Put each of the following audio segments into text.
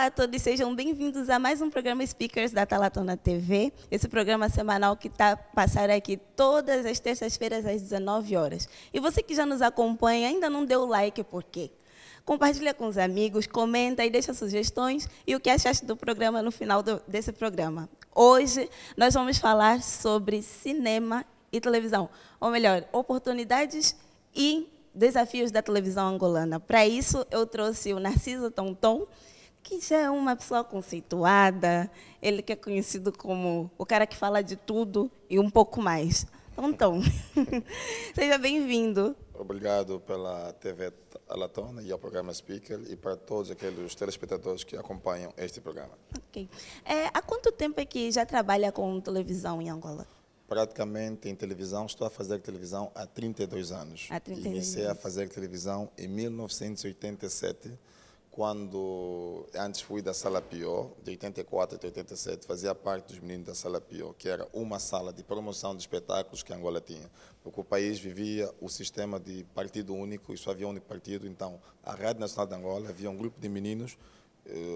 Olá a todos, sejam bem-vindos a mais um programa Speakers da Talatona TV. Esse programa semanal que está passando aqui todas as terças-feiras às 19 horas. E você que já nos acompanha, ainda não deu o like, por quê? Compartilha com os amigos, comenta e deixa sugestões e o que achaste do programa no final desse programa. Hoje nós vamos falar sobre cinema e televisão, ou melhor, oportunidades e desafios da televisão angolana. Para isso, eu trouxe o Narciso Tonton, que já é uma pessoa conceituada, ele que é conhecido como o cara que fala de tudo e um pouco mais. Tonton, seja bem-vindo. Obrigado pela TV Talatona e ao programa Speaker e para todos aqueles telespectadores que acompanham este programa. Ok. Há quanto tempo é que já trabalha com televisão em Angola? Praticamente em televisão, estou a fazer televisão há 32 anos. Há 32 Iniciei anos. a fazer televisão em 1987, quando antes fui da Sala Pior, de 84 até 87, fazia parte dos meninos da Sala Pior, que era uma sala de promoção de espetáculos que Angola tinha, porque o país vivia o sistema de partido único e só havia um único partido. Então, a Rádio Nacional de Angola havia um grupo de meninos,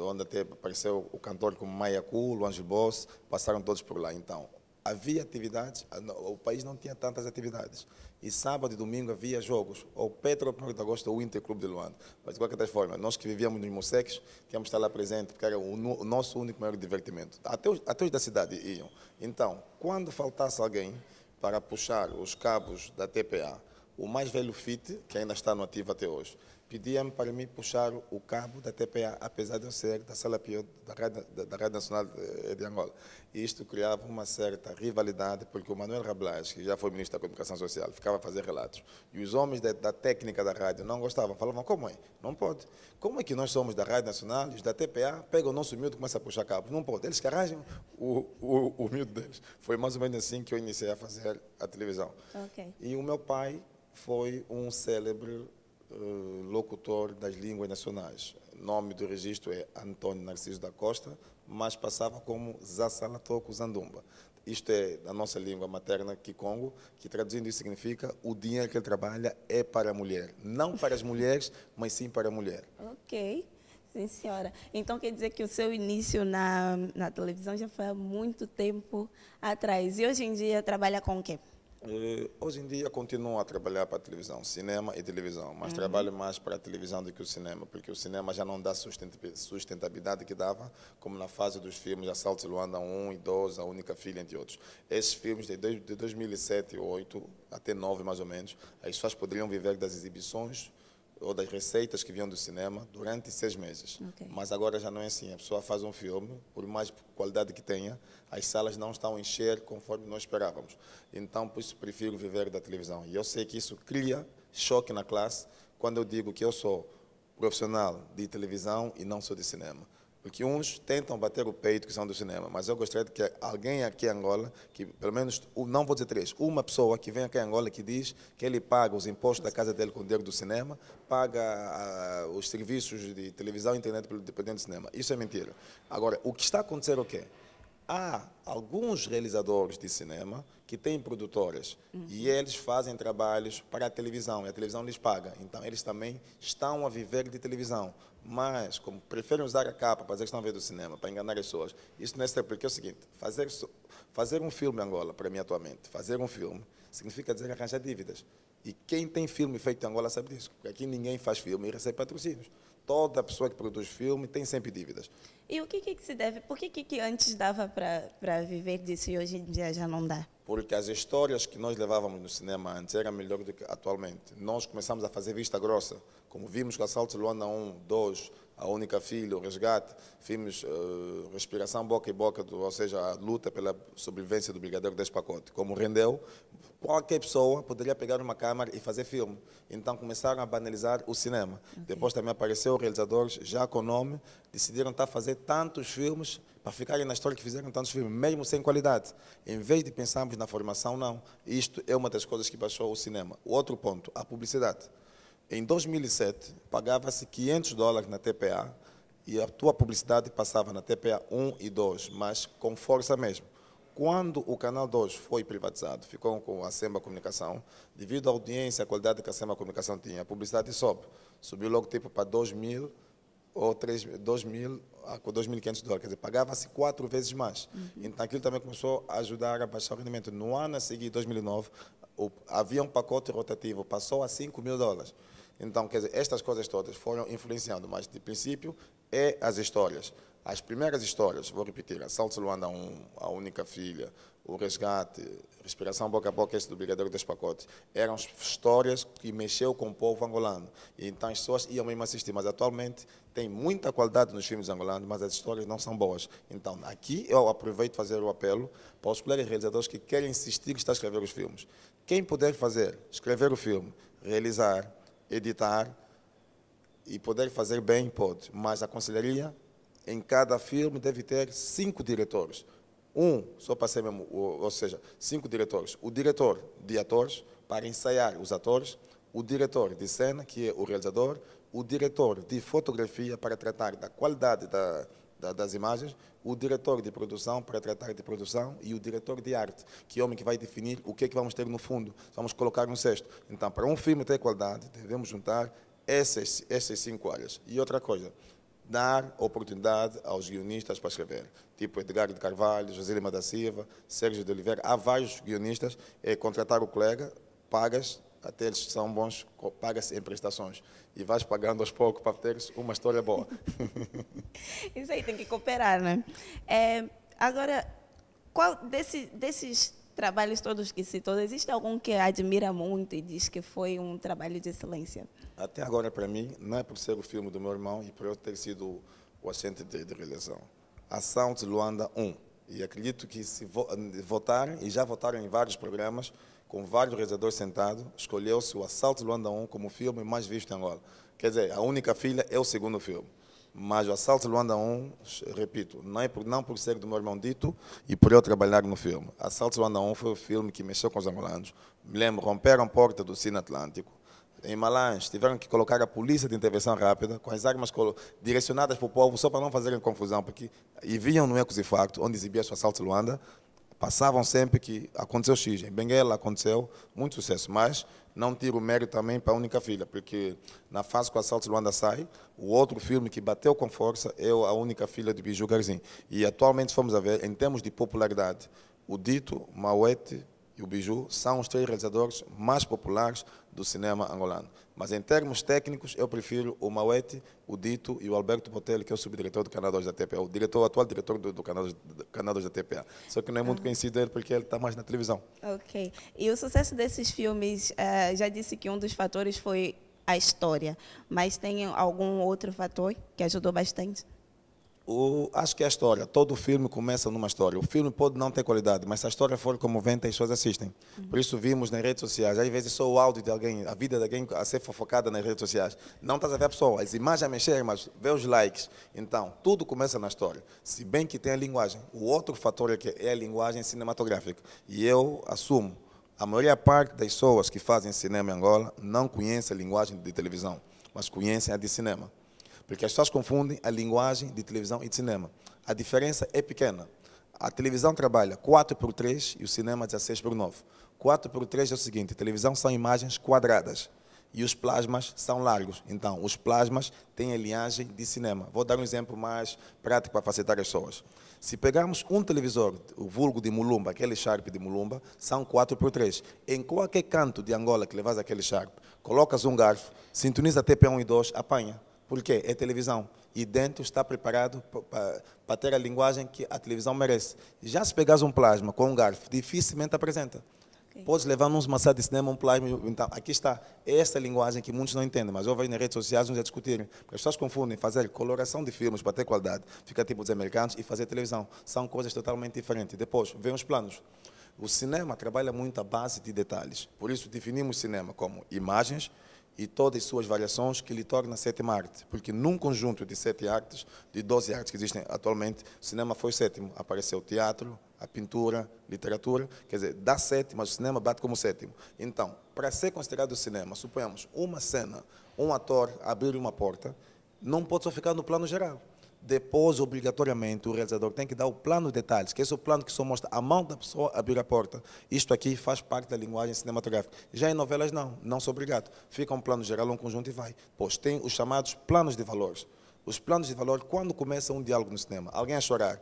onde até apareceu o cantor como Maia Cool, o Ângelo Boss, passaram todos por lá. Então, havia atividades, o país não tinha tantas atividades. E sábado e domingo havia jogos, ou Petro, 1º de agosto, ou Inter Clube de Luanda. Mas, de qualquer forma, nós que vivíamos nos Moceques, tínhamos de estar lá presente, porque era o nosso único maior divertimento. Até os da cidade iam. Então, quando faltasse alguém para puxar os cabos da TPA, o mais velho FIT, que ainda está no ativo até hoje, pedia-me para mim puxar o cabo da TPA, apesar de eu ser da Sala Pior, da Rádio Nacional de Angola. E isto criava uma certa rivalidade, porque o Manuel Rabelais, que já foi ministro da Comunicação Social, ficava a fazer relatos. E os homens da técnica da rádio não gostavam, falavam, como é? Não pode. Como é que nós somos da Rádio Nacional e os da TPA pegam o nosso miúdo e começam a puxar cabos? Não pode. Eles que arranjam o miúdo deles. Foi mais ou menos assim que eu iniciei a fazer a televisão. Okay. E o meu pai foi um célebre locutor das línguas nacionais. O nome do registro é Antônio Narciso da Costa, mas passava como Zassalatoko Zandumba. Isto é da nossa língua materna, Kikongo, que traduzindo isso significa o dinheiro que ele trabalha é para a mulher. Não para as mulheres, mas sim para a mulher. Ok, sim senhora. Então quer dizer que o seu início na televisão já foi há muito tempo atrás. E hoje em dia trabalha com o quê? Hoje em dia continuo a trabalhar para a televisão, cinema e televisão, mas trabalho mais para a televisão do que o cinema, porque o cinema já não dá sustentabilidade que dava, como na fase dos filmes Assaltos de Luanda 1 e 2, A Única Filha, entre outros. Esses filmes de 2007, 2008 até 2009 mais ou menos, as pessoas poderiam viver das exibições ou das receitas que vinham do cinema durante 6 meses. Okay. Mas agora já não é assim. A pessoa faz um filme, por mais qualidade que tenha, as salas não estão a encher conforme nós esperávamos. Então, por isso, prefiro viver da televisão. E eu sei que isso cria choque na classe quando eu digo que eu sou profissional de televisão e não sou de cinema. Porque uns tentam bater o peito que são do cinema, mas eu gostaria de que alguém aqui em Angola, que pelo menos, não vou dizer 3, uma pessoa que vem aqui em Angola que diz que ele paga os impostos da casa dele com o dinheiro do cinema, paga os serviços de televisão e internet dependendo do cinema. Isso é mentira. Agora, o que está a acontecer é o quê? Há alguns realizadores de cinema que têm produtoras e eles fazem trabalhos para a televisão e a televisão lhes paga. Então, eles também estão a viver de televisão. Mas, como preferem usar a capa para dizer que estão a ver do cinema, para enganar as pessoas, isso não é certo, porque é o seguinte, fazer um filme em Angola, para mim atualmente, fazer um filme significa dizer arranjar dívidas. E quem tem filme feito em Angola sabe disso, porque aqui ninguém faz filme e recebe patrocínios. Toda pessoa que produz filme tem sempre dívidas. E o que se deve? Por que antes dava para viver disso e hoje em dia já não dá? Porque as histórias que nós levávamos no cinema antes eram melhores do que atualmente. Nós começamos a fazer vista grossa, como vimos com Assaltos de Luanda 1, 2, A Única Filha, O Resgate, vimos Respiração Boca e Boca, ou seja, a luta pela sobrevivência do Brigadeiro Dez Pacote. Como rendeu, qualquer pessoa poderia pegar uma câmera e fazer filme. Então começaram a banalizar o cinema. Okay. Depois também apareceu realizadores já com nome, decidiram estar a fazer tantos filmes para ficarem na história que fizeram tantos filmes, mesmo sem qualidade. Em vez de pensarmos na formação, não. Isto é uma das coisas que baixou o cinema. O outro ponto, a publicidade. Em 2007, pagava-se $500 na TPA e a tua publicidade passava na TPA 1 e 2, mas com força mesmo. Quando o Canal 2 foi privatizado, ficou com a Semba Comunicação, devido à audiência e à qualidade que a Semba Comunicação tinha, a publicidade sobe. Subiu logo tipo para 2.000 ou 2.000, com $2.500, quer dizer, pagava-se 4 vezes mais. Então, aquilo também começou a ajudar a baixar o rendimento. No ano a seguir, 2009, havia um pacote rotativo, passou a $5.000. Então, quer dizer, estas coisas todas foram influenciando, mas, de princípio, as histórias. As primeiras histórias, vou repetir, Assaltos de Luanda 1, A Única Filha, O Resgate, Respiração Boca a Boca, esse do Brigadeiro dos Pacotes, eram histórias que mexeu com o povo angolano. E então as pessoas iam mesmo assistir, mas atualmente tem muita qualidade nos filmes angolanos, mas as histórias não são boas. Então, aqui eu aproveito fazer o apelo para os colegas realizadores que querem insistir que está a escrever os filmes. Quem puder fazer, escrever o filme, realizar, editar e poder fazer bem, pode, mas aconselharia, em cada filme deve ter 5 diretores. Só para ser mesmo, ou seja, 5 diretores. O diretor de atores, para ensaiar os atores, o diretor de cena, que é o realizador, o diretor de fotografia, para tratar da qualidade das imagens, o diretor de produção, para tratar de produção, e o diretor de arte, que é o homem que vai definir o que é que vamos ter no fundo, vamos colocar no cesto. Então, para um filme ter qualidade, devemos juntar essas 5 áreas. E outra coisa, dar oportunidade aos guionistas para escrever. Tipo Edgar de Carvalho, José Lima da Silva, Sérgio de Oliveira. Há vários guionistas. Contratar o colega, pagas, até eles são bons, pagas em prestações. E vais pagando aos poucos para teres uma história boa. Isso aí tem que cooperar, né? Agora, qual desses trabalhos todos que citou, existe algum que admira muito e diz que foi um trabalho de excelência? Até agora, para mim, não é por ser o filme do meu irmão e por eu ter sido o agente de realização. Assaltos de Luanda 1. E acredito que se votarem, e já votaram em vários programas, com vários realizadores sentados, escolheu-se o Assaltos de Luanda 1 como o filme mais visto em Angola. Quer dizer, A Única Filha é o segundo filme. Mas o Assaltos de Luanda 1, repito, não por ser do meu irmão Dito e por eu trabalhar no filme. Assaltos de Luanda 1 foi o filme que mexeu com os angolanos. Me lembro, romperam a porta do Cine Atlântico. Em Malães, tiveram que colocar a polícia de intervenção rápida, com as armas direcionadas para o povo, só para não fazerem confusão, porque viam no Ecos e Facto, onde exibia-se o Assalto de Luanda, passavam sempre que aconteceu X. Em Benguela aconteceu, muito sucesso, mas não tiro o mérito também para A Única Filha, porque na fase que o Assalto de Luanda sai, o outro filme que bateu com força é A Única Filha de Biju Garzim. E atualmente, fomos a ver, em termos de popularidade, o Dito, Mauete e o Biju são os 3 realizadores mais populares do cinema angolano. Mas em termos técnicos, eu prefiro o Mauete, o Dito e o Alberto Botelho, que é o subdiretor do Canal 2 da TPA, o atual diretor do Canal 2 da TPA. Só que não é muito conhecido ele porque ele está mais na televisão. Ok. E o sucesso desses filmes, já disse que um dos fatores foi a história, mas tem algum outro fator que ajudou bastante? Acho que é a história. Todo filme começa numa história. O filme pode não ter qualidade, mas se a história for comovente, as pessoas assistem. Por isso vimos nas redes sociais, às vezes só o áudio de alguém, a vida de alguém a ser fofocada nas redes sociais. Não estás a ver a pessoa, as imagens a mexer, mas vê os likes. Então, tudo começa na história. Se bem que tem a linguagem. O outro fator é a linguagem cinematográfica. E eu assumo, a maior parte das pessoas que fazem cinema em Angola não conhece a linguagem de televisão, mas conhecem a de cinema. Porque as pessoas confundem a linguagem de televisão e de cinema. A diferença é pequena. A televisão trabalha 4x3 e o cinema 16x9. 4x3 é o seguinte, a televisão são imagens quadradas e os plasmas são largos. Então, os plasmas têm a linhagem de cinema. Vou dar um exemplo mais prático para facilitar as pessoas. Se pegarmos um televisor, o vulgo de Mulumba, aquele Sharp de Mulumba, são 4x3. Em qualquer canto de Angola que levas aquele Sharp, colocas um garfo, sintoniza TP1 e 2, apanha. Por quê? É televisão. E dentro está preparado para ter a linguagem que a televisão merece. Já se pegares um plasma com um garfo, dificilmente apresenta. Okay. Podes levar num maçã de cinema um plasma. Então, aqui está. É esta linguagem que muitos não entendem, mas eu vejo nas redes sociais uns a discutirem. Porque as pessoas confundem fazer coloração de filmes para ter qualidade, fica tipo os americanos, e fazer televisão. São coisas totalmente diferentes. Depois, vem os planos. O cinema trabalha muito à base de detalhes. Por isso, definimos o cinema como imagens, e todas as suas variações que lhe torna a 7ª arte. Porque num conjunto de 7 artes, de 12 artes que existem atualmente, o cinema foi o 7º. Apareceu o teatro, a pintura, literatura, quer dizer, dá 7, mas o cinema bate como 7º. Então, para ser considerado cinema, suponhamos uma cena, um ator abrir uma porta, não pode só ficar no plano geral. Depois, obrigatoriamente, o realizador tem que dar o plano de detalhes, que esse é o plano que só mostra a mão da pessoa abrir a porta. Isto aqui faz parte da linguagem cinematográfica. Já em novelas, não sou obrigado. Fica um plano geral, um conjunto e vai. Pois tem os chamados planos de valores. Os planos de valor, quando começa um diálogo no cinema, alguém a chorar,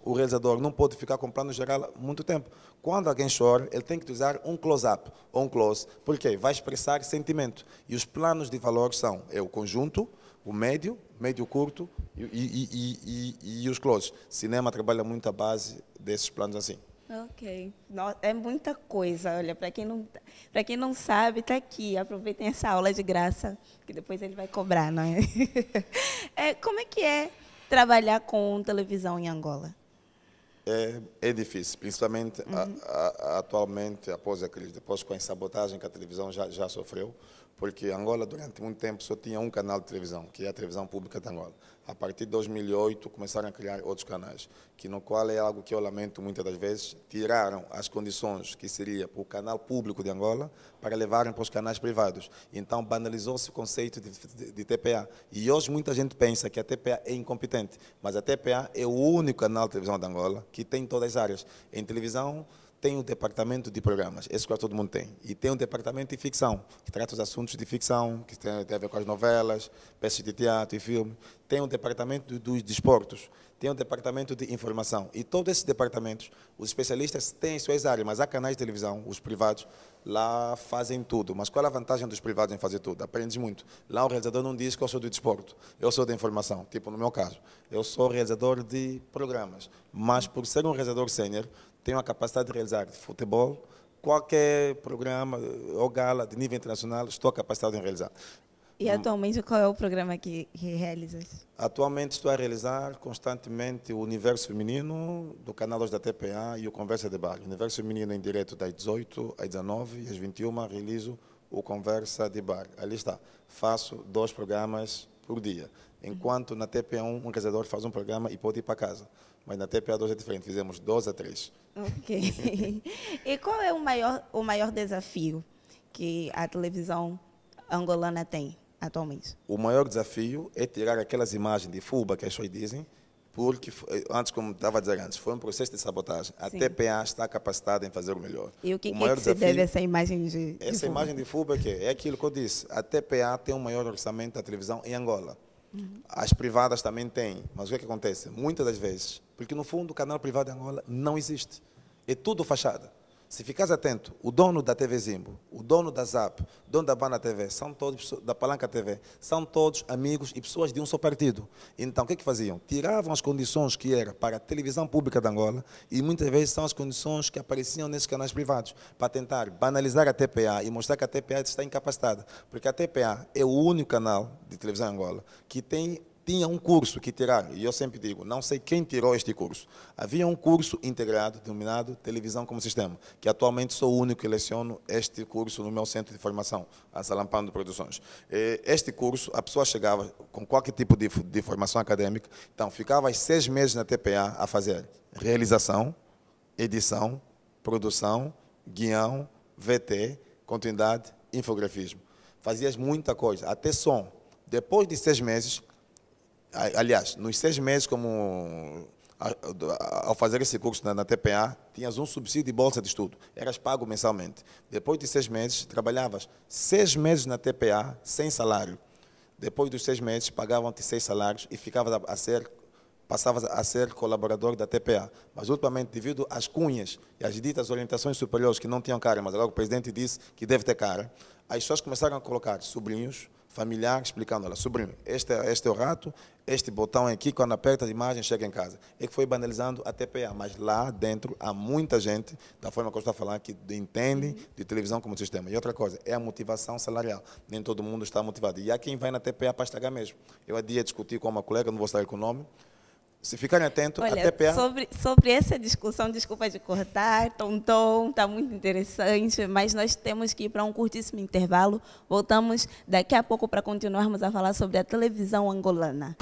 o realizador não pode ficar com plano geral muito tempo. Quando alguém chora, ele tem que usar um close-up ou um close, porque vai expressar sentimento. E os planos de valor são o conjunto, o médio curto e os closes. Cinema trabalha muito a base desses planos assim. Ok. É muita coisa. Olha, para quem não sabe, está aqui. Aproveitem essa aula de graça, que depois ele vai cobrar, não é? Como é que é trabalhar com televisão em Angola? É difícil, principalmente atualmente, depois com a sabotagem que a televisão já sofreu, porque Angola, durante muito tempo, só tinha um canal de televisão, que é a televisão pública de Angola. A partir de 2008, começaram a criar outros canais, no qual é algo que eu lamento muitas das vezes, tiraram as condições que seria para o canal público de Angola para levarem para os canais privados. Então, banalizou-se o conceito de TPA. E hoje muita gente pensa que a TPA é incompetente, mas a TPA é o único canal de televisão de Angola que tem todas as áreas. Em televisão, tem o departamento de programas, esse que todo mundo tem. E tem o departamento de ficção, que trata os assuntos de ficção, que tem a ver com as novelas, peças de teatro e filme. Tem o departamento dos desportos, tem o departamento de informação. E todos esses departamentos, os especialistas têm suas áreas, mas há canais de televisão, os privados, lá fazem tudo. Mas qual é a vantagem dos privados em fazer tudo? Aprendes muito. Lá o realizador não diz que eu sou do desporto, eu sou da informação. Tipo, no meu caso, eu sou realizador de programas, mas por ser um realizador sênior, tenho a capacidade de realizar futebol, qualquer programa ou gala de nível internacional, estou capacitado em realizar. E atualmente qual é o programa que realizas? Atualmente estou a realizar constantemente o Universo Feminino do canal 2 da TPA e o Conversa de Bar. O Universo Feminino em direto das 18 às 19 e às 21 realizo o Conversa de Bar. Ali está. Faço 2 programas por dia. Enquanto na TPA 1 um realizador faz um programa e pode ir para casa. Mas na TPA 2 é diferente, fizemos 2 a 3. Ok. E qual é o maior desafio que a televisão angolana tem atualmente? O maior desafio é tirar aquelas imagens de fuba que as pessoas dizem, porque, antes, como estava a dizer antes, foi um processo de sabotagem. A TPA está capacitada em fazer o melhor. E o que se deve a essa imagem de Essa imagem de fuba é aquilo que eu disse. A TPA tem o maior orçamento da televisão em Angola. As privadas também têm, mas o que acontece? Muitas das vezes, porque no fundo o canal privado de Angola não existe. É tudo fachada. Se ficares atento, o dono da TV Zimbo, o dono da Zap, o dono da Bana TV, são todos, da Palanca TV, são todos amigos e pessoas de um só partido. Então, o que faziam? Tiravam as condições que eram para a televisão pública de Angola e muitas vezes são as condições que apareciam nesses canais privados, para tentar banalizar a TPA e mostrar que a TPA está incapacitada. Porque a TPA é o único canal de televisão em Angola que tinha um curso que tiraram, e eu sempre digo, não sei quem tirou este curso. Havia um curso integrado, denominado Televisão como Sistema, que atualmente sou o único que leciono este curso no meu centro de formação, a Salampando Produções. Este curso, a pessoa chegava com qualquer tipo de formação acadêmica, então ficava 6 meses na TPA a fazer realização, edição, produção, guião, VT, continuidade, infografismo. Fazias muita coisa, até som. Depois de 6 meses, aliás, nos 6 meses, ao fazer esse curso na TPA, tinhas um subsídio de bolsa de estudo. Eras pago mensalmente. Depois de 6 meses, trabalhavas 6 meses na TPA sem salário. Depois dos 6 meses, pagavam-te 6 salários e passavas a ser colaborador da TPA. Mas, ultimamente, devido às cunhas e às ditas orientações superiores que não tinham cara, mas agora o presidente disse que deve ter cara, as pessoas começaram a colocar sobrinhos, familiar, explicando, olha, sobrinho, este é o rato, este botão aqui, quando aperta a imagem, chega em casa. É que foi banalizando a TPA, mas lá dentro há muita gente, da forma que eu estou a falar, que entende de televisão como sistema. E outra coisa, é a motivação salarial. Nem todo mundo está motivado. E há quem vai na TPA para estragar mesmo. Eu há dia discuti com uma colega, não vou sair com o nome. Se ficarem atentos, olha, a TPA... Sobre essa discussão, desculpa de cortar, está muito interessante, mas nós temos que ir para um curtíssimo intervalo. Voltamos daqui a pouco para continuarmos a falar sobre a televisão angolana.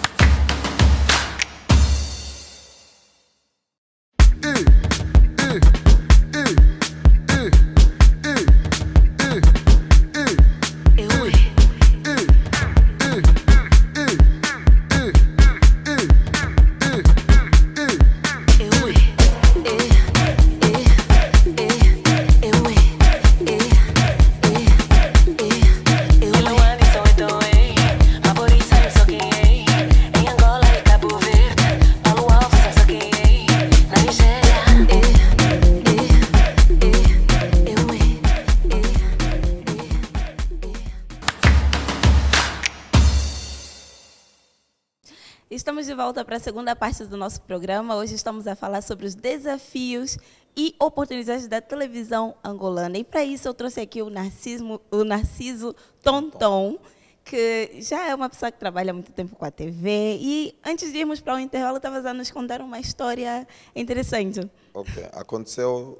de volta para a segunda parte do nosso programa. Hoje estamos a falar sobre os desafios e oportunidades da televisão angolana. E para isso eu trouxe aqui o Narciso Tonton, que já é uma pessoa que trabalha há muito tempo com a TV. E antes de irmos para o intervalo, estavas a nos contar uma história interessante. Ok, aconteceu,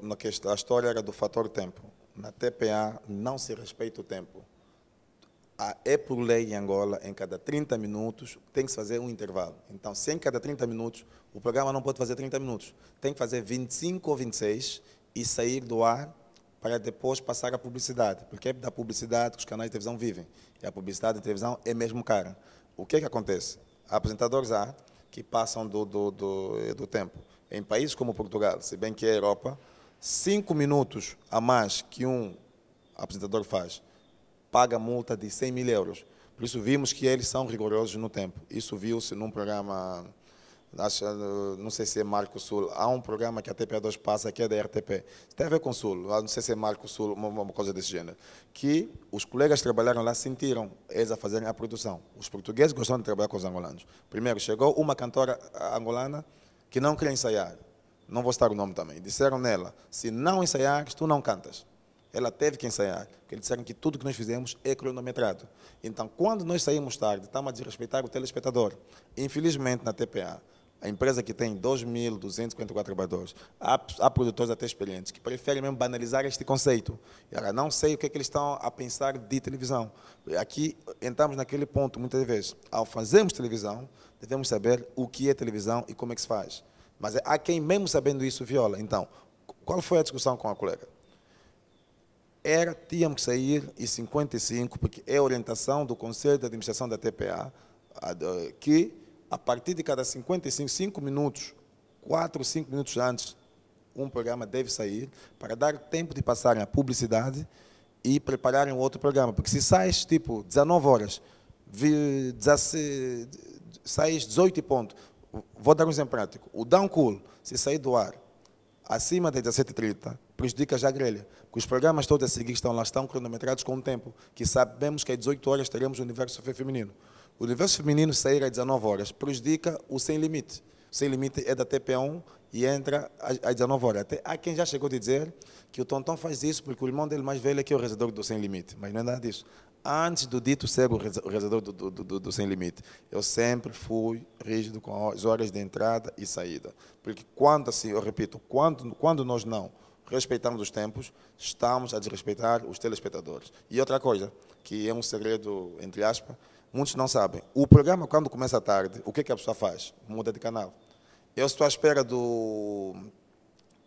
a história era do fator tempo. Na TPA não se respeita o tempo. É por lei em Angola, em cada 30 minutos tem que se fazer um intervalo. Então, se em cada 30 minutos, o programa não pode fazer 30 minutos. Tem que fazer 25 ou 26 e sair do ar para depois passar a publicidade. Porque é da publicidade que os canais de televisão vivem. E a publicidade de televisão é mesmo cara. O que é que acontece? Apresentadores há que passam do tempo. Em países como Portugal, se bem que é a Europa, 5 minutos a mais que um apresentador faz, paga multa de 100 mil euros. Por isso vimos que eles são rigorosos no tempo. Isso viu-se num programa, não sei se é Marco Sul, há um programa que a TPA2 passa, que é da RTP. Tem a ver com Sul, não sei se é Marco Sul, uma coisa desse gênero. Que os colegas que trabalharam lá sentiram eles a fazerem a produção. Os portugueses gostam de trabalhar com os angolanos. Primeiro, chegou uma cantora angolana que não queria ensaiar. Não vou citar o nome também. Disseram nela, se não ensaiares, tu não cantas. Ela teve que ensaiar, porque eles disseram que tudo que nós fizemos é cronometrado. Então, quando nós saímos tarde, estamos a desrespeitar o telespectador. Infelizmente, na TPA, a empresa que tem 2.254 trabalhadores, há produtores até experientes que preferem mesmo banalizar este conceito. E agora, não sei o que é que eles estão a pensar de televisão. Aqui, entramos naquele ponto, muitas vezes, ao fazermos televisão, devemos saber o que é televisão e como é que se faz. Mas há quem, mesmo sabendo isso, viola. Então, qual foi a discussão com a colega? Tínhamos que sair em 55, porque é a orientação do Conselho de Administração da TPA, que a partir de cada 5 minutos, 4 ou 5 minutos antes, um programa deve sair para dar tempo de passarem a publicidade e prepararem outro programa. Porque se sais tipo 19 horas, sais 18 e ponto, vou dar um exemplo prático. O Down Cool, se sair do ar acima das 17h30, prejudica já a grelha. Porque os programas todos a seguir estão lá, estão cronometrados com um tempo, que sabemos que às 18 horas teremos o universo feminino. O universo feminino sair às 19 horas prejudica o Sem Limite. O Sem Limite é da TP1 e entra às 19 horas. Até há quem já chegou a dizer que o Tonton faz isso porque o irmão dele mais velho é que é o realizador do Sem Limite. Mas não é nada disso. Antes do Dito ser o realizador do Sem Limite, eu sempre fui rígido com as horas de entrada e saída. Porque quando, assim, eu repito, quando nós não respeitamos os tempos, estamos a desrespeitar os telespectadores. E outra coisa, que é um segredo, entre aspas, muitos não sabem. O programa, quando começa à tarde, o que é que a pessoa faz? Muda de canal. Eu estou à espera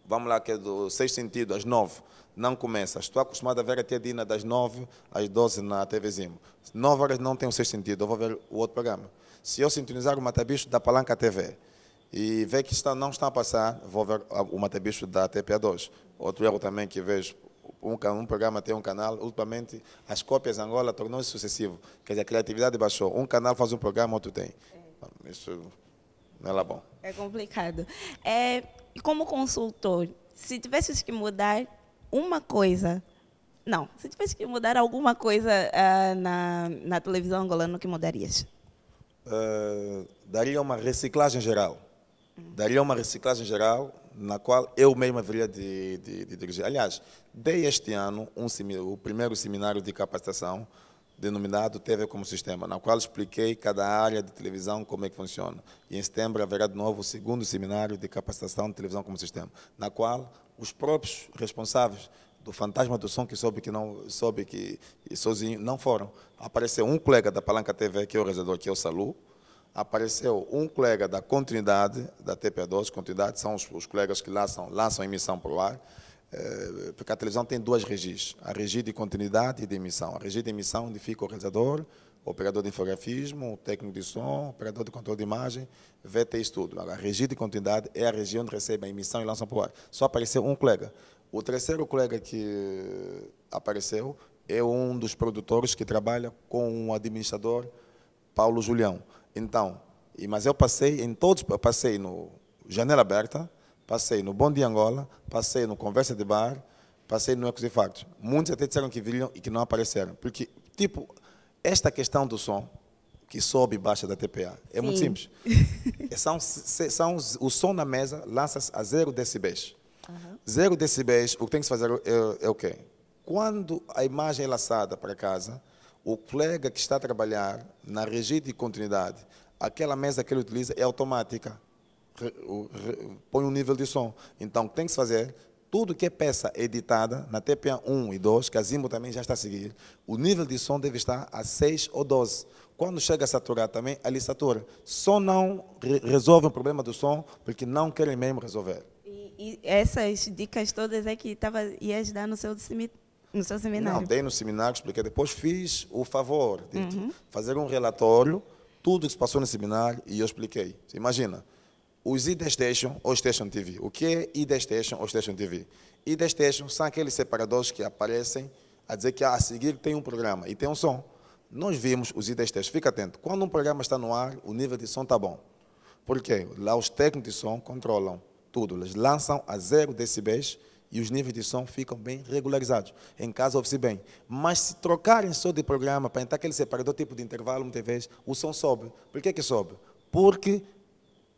vamos lá, que é do Sexto Sentido, às 9, não começa. Estou acostumado a ver a Tia Dina das 9 às 12 na TV Zimo. 9 horas não tem o Sexto Sentido, eu vou ver o outro programa. Se eu sintonizar o Matabicho da Palanca TV e ver que não está a passar, vou ver o Matabicho da TPA2. Outro erro também que vejo, um programa tem um canal, ultimamente as cópias em Angola tornou-se sucessivo. Quer dizer, a criatividade baixou. Um canal faz um programa, outro tem. Isso não é lá bom. É complicado. E como consultor, se tivesses que mudar uma coisa, se tivesse que mudar alguma coisa na televisão angolana, o que mudarias? Daria uma reciclagem geral. Daria uma reciclagem geral na qual eu mesmo haveria de dirigir. Aliás, dei este ano o primeiro seminário de capacitação denominado TV como Sistema, na qual expliquei cada área de televisão como é que funciona. E em setembro haverá de novo o segundo seminário de capacitação de televisão como Sistema, na qual os próprios responsáveis do Fantasma do Som, que soube que sozinho, não foram. Apareceu um colega da Palanca TV, que é o realizador, que é o Salu. Apareceu um colega da Continuidade, da TP2, Continuidade, são os colegas que lançam emissão para o ar, porque a televisão tem duas regis, a regi de continuidade e de emissão. A regi de emissão onde fica o realizador, o operador de infografismo, o técnico de som, o operador de controle de imagem, VT e tudo. A regi de continuidade é a região onde recebe a emissão e lançam para o ar. Só apareceu um colega. O terceiro colega que apareceu é um dos produtores que trabalha com o administrador Paulo Julião. Então, mas eu passei em todos, eu passei no Janela Aberta, passei no Bom Dia Angola, passei no Conversa de Bar, passei no Ecos e Factos. Muitos até disseram que viram e que não apareceram. Porque, tipo, esta questão do som, que sobe e baixa da TPA. É muito Sim. simples. O som na mesa lança-se a 0 decibéis. 0 decibéis, o que tem que se fazer é o quê? Quando a imagem é lançada para casa, o colega que está a trabalhar na regia de continuidade, aquela mesa que ele utiliza é automática. Põe um nível de som. Então, o que tem que se fazer? Tudo que é peça editada na TPA 1 e 2, que a Zimbo também já está a seguir, o nível de som deve estar a 6 ou 12. Quando chega a saturar também, ali satura. Só não resolve o problema do som, porque não querem mesmo resolver. E essas dicas todas é que ias dar no seu seminário? Não, dei no seminário, expliquei. Depois fiz o favor de fazer um relatório, tudo que se passou no seminário, e eu expliquei. Você imagina, os ID Station ou Station TV. O que é ID Station ou Station TV? ID Station são aqueles separadores que aparecem a dizer que a seguir tem um programa e tem um som. Nós vimos os ID Station. Fica atento. Quando um programa está no ar, o nível de som está bom. Por quê? Lá os técnicos de som controlam tudo. Eles lançam a 0 decibéis e os níveis de som ficam bem regularizados. Em casa, ouve-se bem. Mas se trocarem só de programa para entrar aquele separador tipo de intervalo, muitas vezes, o som sobe. Por que sobe? Porque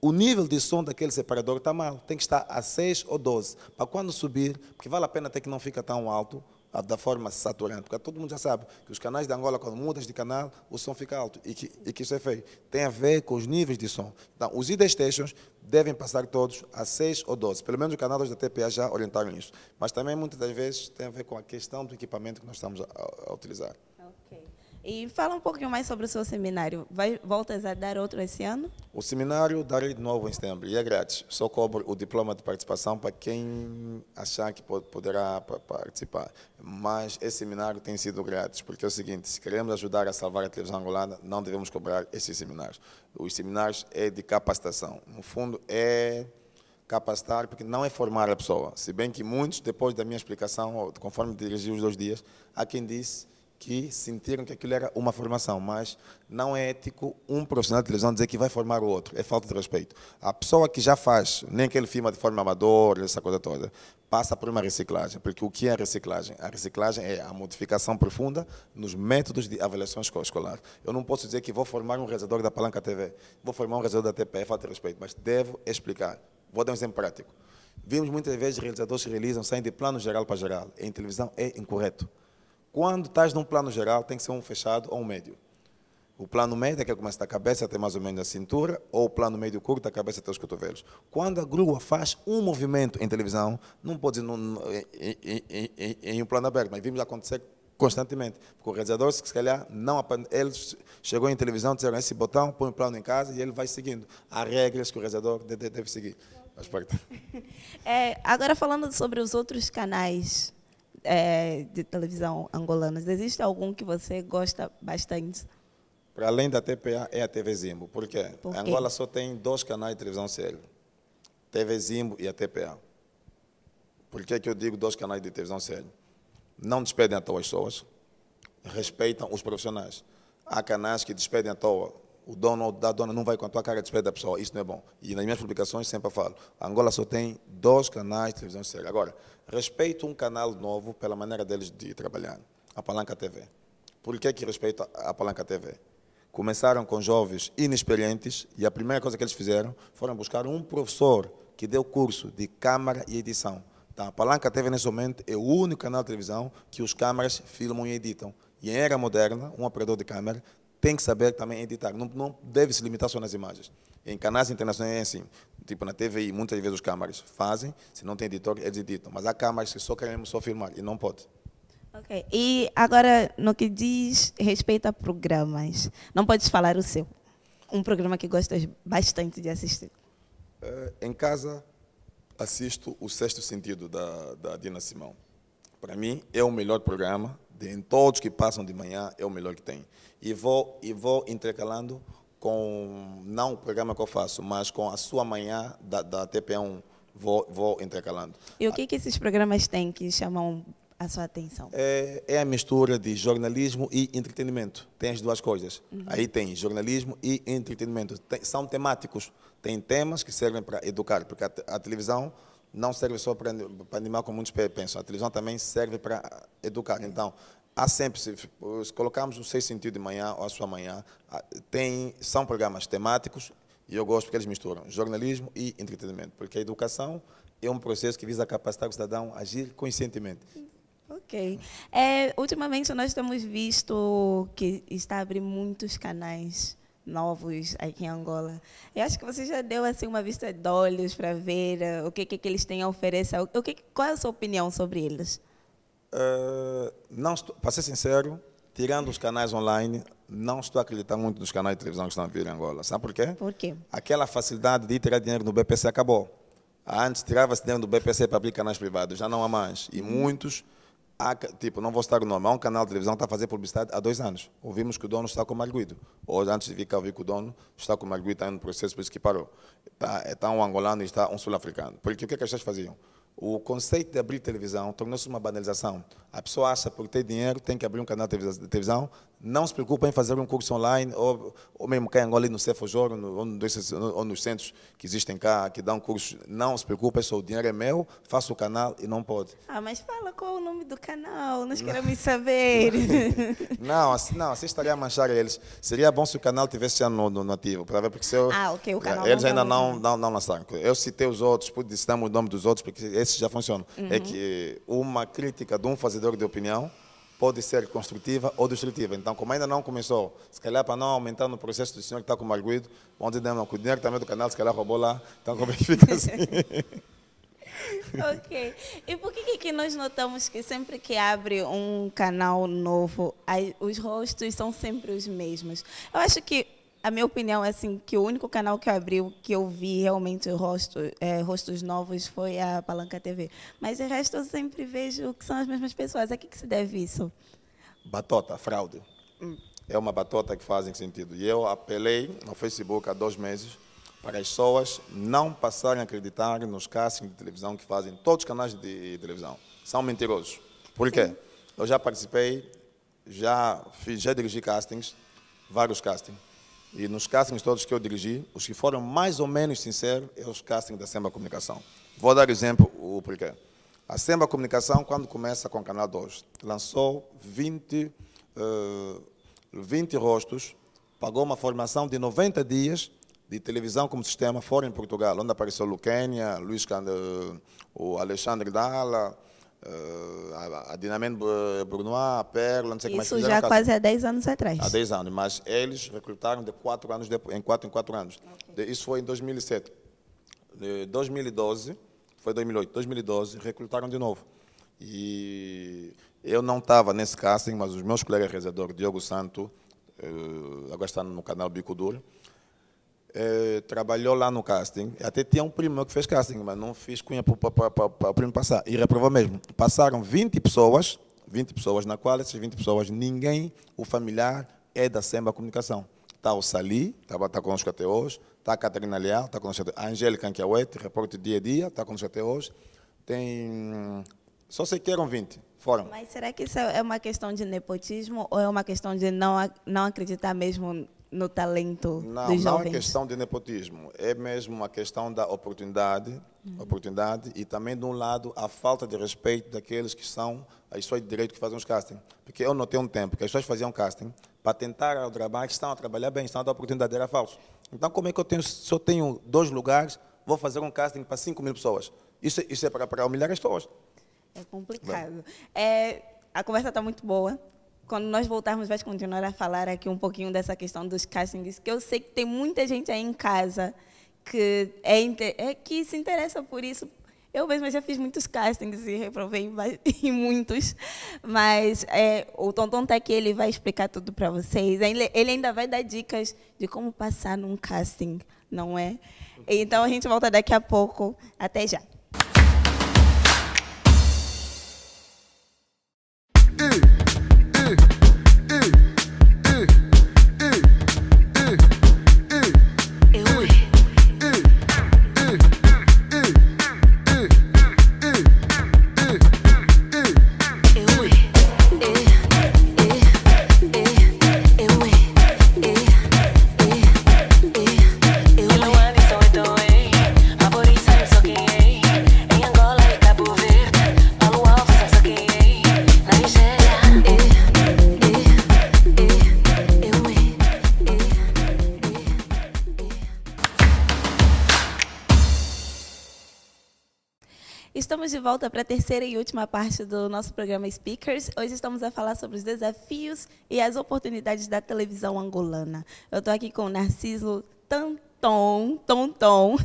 o nível de som daquele separador está mal. Tem que estar a 6 ou 12. Para quando subir, porque vale a pena até que não fica tão alto, da forma saturante. Porque todo mundo já sabe que os canais de Angola, quando mudas de canal, o som fica alto. E que isso é feio. Tem a ver com os níveis de som. Então, os ID Stations devem passar todos a 6 ou 12. Pelo menos os canais da TPA já orientaram isso. Mas também, muitas das vezes, tem a ver com a questão do equipamento que nós estamos a utilizar. Ok. E fala um pouquinho mais sobre o seu seminário. Voltas a dar outro esse ano? O seminário darei de novo em setembro e é grátis. Só cobro o diploma de participação para quem achar que poderá participar. Mas esse seminário tem sido grátis, porque é o seguinte, se queremos ajudar a salvar a televisão angolana, não devemos cobrar esses seminários. Os seminários é de capacitação. No fundo, é capacitar, porque não é formar a pessoa. Se bem que muitos, depois da minha explicação, conforme dirigi os 2 dias, há quem disse que sentiram que aquilo era uma formação, mas não é ético um profissional de televisão dizer que vai formar o outro, é falta de respeito. A pessoa que já faz, nem que ele filma de forma amadora, essa coisa toda, passa por uma reciclagem, porque o que é a reciclagem? A reciclagem é a modificação profunda nos métodos de avaliação escolar. Eu não posso dizer que vou formar um realizador da Palanca TV, vou formar um realizador da TPE, é falta de respeito, mas devo explicar. Vou dar um exemplo prático. Vimos muitas vezes realizadores que realizam, saem de plano geral para geral. Em televisão é incorreto. Quando estás num plano geral, tem que ser um fechado ou um médio. O plano médio é que começa da cabeça até mais ou menos a cintura, ou o plano médio curto da cabeça até os cotovelos. Quando a grua faz um movimento em televisão, não pode ir em um plano aberto, mas vimos acontecer constantemente. Porque o realizador, se calhar, ele chegou em televisão, disseram esse botão, põe o plano em casa e ele vai seguindo. Há regras que o realizador deve seguir. Agora, falando sobre os outros canais de televisão angolanos, existe algum que você gosta bastante? Para além da TPA, é a TV Zimbo. Por quê? Por quê? Angola só tem 2 canais de televisão sério. TV Zimbo e a TPA. Por que eu digo 2 canais de televisão sério? Não despedem à toa as pessoas, respeitam os profissionais. Há canais que despedem à toa. O dono da dona não vai com a tua cara despede da pessoa. Isso não é bom. E nas minhas publicações sempre falo. A Angola só tem 2 canais de televisão séria. Agora, respeito um canal novo pela maneira deles de trabalhar. A Palanca TV. Por que respeito a Palanca TV? Começaram com jovens inexperientes e a primeira coisa que eles fizeram foram buscar um professor que deu curso de câmara e edição. Então, a Palanca TV, nesse momento, é o único canal de televisão que os câmaras filmam e editam. E em era moderna, um operador de câmera tem que saber também editar. Não deve se limitar só nas imagens. Em canais internacionais é assim. Tipo na TVI, muitas vezes os câmaras fazem, se não tem editor, eles editam. Mas há câmaras que só querem só filmar e não pode. Ok. E agora, no que diz respeito a programas, não podes falar o seu? Um programa que gostas bastante de assistir? Em casa, assisto o Sexto Sentido da Dina Simão. Para mim, é o melhor programa. Em todos que passam de manhã, é o melhor que tem. E vou intercalando com, não o programa que eu faço, mas com a sua manhã da TPA1, vou intercalando. E o que esses programas têm que chamam a sua atenção? É a mistura de jornalismo e entretenimento. Tem as 2 coisas. Aí tem jornalismo e entretenimento. São temáticos. Tem temas que servem para educar, porque a televisão não serve só para animar como muitos pensam. A televisão também serve para educar. Então, há sempre, se colocamos o Seis Sentido de manhã ou a sua manhã, são programas temáticos e eu gosto porque eles misturam jornalismo e entretenimento, porque a educação é um processo que visa capacitar o cidadão a agir conscientemente. Ok. Ultimamente nós temos visto que está a abrir muitos canais novos aqui em Angola. Eu acho que você já deu assim uma vista de olhos para ver o que eles têm a oferecer. Qual é a sua opinião sobre eles? Para ser sincero, tirando os canais online, não estou a acreditar muito nos canais de televisão que estão a vir em Angola. Sabe por quê? Por quê? Aquela facilidade de tirar dinheiro no BPC acabou. Antes tirava-se dinheiro do BPC para abrir canais privados, já não há mais. E muitos, não vou citar o nome, há um canal de televisão que está a fazer publicidade há 2 anos. Ouvimos que o dono está com o arguido. Hoje, antes de vir cá, ouvir que o dono está com o arguido, está no processo, por isso que parou. Está um angolano e está um sul-africano. Porque o que as pessoas faziam? O conceito de abrir televisão tornou-se uma banalização. A pessoa acha que por ter dinheiro tem que abrir um canal de televisão, não se preocupa em fazer um curso online, ou mesmo cá em Angola, no Cefojor, ou nos centros que existem cá, que dão cursos. Não se preocupa, o dinheiro é meu, faço o canal e não pode. Mas fala qual é o nome do canal, nós queremos saber. Não, assim estaria a manchar eles. Seria bom se o canal tivesse já no ativo, para ver, porque se eu, ok, o canal eles ainda não lançaram. Eu citei os outros, citamos o nome dos outros, porque esses já funcionam. É que uma crítica de um fazedor de opinião pode ser construtiva ou destrutiva. Então, como ainda não começou, se calhar para não aumentar no processo do senhor que está com o arguido, vamos dizer, não, que o dinheiro também do canal, se calhar roubou lá, então como é que fica assim? Ok. E por que nós notamos que sempre que abre um canal novo, os rostos são sempre os mesmos? Eu acho que, a minha opinião é assim, que o único canal que abriu, que eu vi realmente rostos novos, foi a Palanca TV. Mas o resto eu sempre vejo que são as mesmas pessoas. A que se deve isso? Batota, fraude. É uma batota que faz sentido. E eu apelei no Facebook há 2 meses para as pessoas não passarem a acreditar nos castings de televisão que fazem todos os canais de televisão. São mentirosos. Por quê? Eu já participei, já dirigi castings, vários castings. E nos castings todos que eu dirigi, os que foram mais ou menos sinceros, é os castings da Semba Comunicação. Vou dar exemplo o porquê. A Semba Comunicação, quando começa com o Canal 2, lançou 20 rostos, pagou uma formação de 90 dias de televisão como sistema fora em Portugal, onde apareceu o Luquênia, o Alexandre Dalla, a Dinamite Brunois, a Perla, não sei o que mais fizeram. Isso já quase há 10 anos atrás. Há 10 anos, mas eles recrutaram de 4 anos, em 4 anos. Okay. Isso foi em 2007. De 2012, foi 2008, 2012, recrutaram de novo. E eu não estava nesse casting, mas os meus colegas realizadores, Diogo Santo, agora está no canal Bico Duro, trabalhou lá no casting. Até tinha um primo meu que fez casting, mas não fiz cunha para o primo passar. E reprovou mesmo. Passaram 20 pessoas, na qual essas 20 pessoas, ninguém, o familiar, é da Semba Comunicação. Está o Sali, está conosco até hoje. Está a Catarina Leal, está conosco até hoje. A Angélica Anquiauete, repórter dia a dia, está conosco até hoje. Tem... Só sei que eram 20, foram. Mas será que isso é uma questão de nepotismo ou é uma questão de não acreditar mesmo no talento dos jovens? Não é questão de nepotismo, é mesmo uma questão da oportunidade e também, de um lado, a falta de respeito daqueles que são as pessoas de direito que fazem os castings. Porque eu notei um tempo que as pessoas faziam casting para tentar ao trabalho, que estão a trabalhar bem, estão a dar oportunidade, era falso. Então, como é que se eu tenho 2 lugares, vou fazer um casting para 5.000 pessoas? Isso é para humilhar as pessoas. É complicado. A conversa está muito boa. Quando nós voltarmos, vai continuar a falar aqui um pouquinho dessa questão dos castings, que eu sei que tem muita gente aí em casa que que se interessa por isso. Eu mesma já fiz muitos castings e reprovei em muitos, mas o Tonton está aqui, ele vai explicar tudo para vocês. Ele ainda vai dar dicas de como passar num casting, não é? Então, a gente volta daqui a pouco. Até já. Lo aviso, estoy, a por eso que volta para a terceira e última parte do nosso programa Speakers. Hoje estamos a falar sobre os desafios e as oportunidades da televisão angolana. Eu estou aqui com o Narciso Tonton.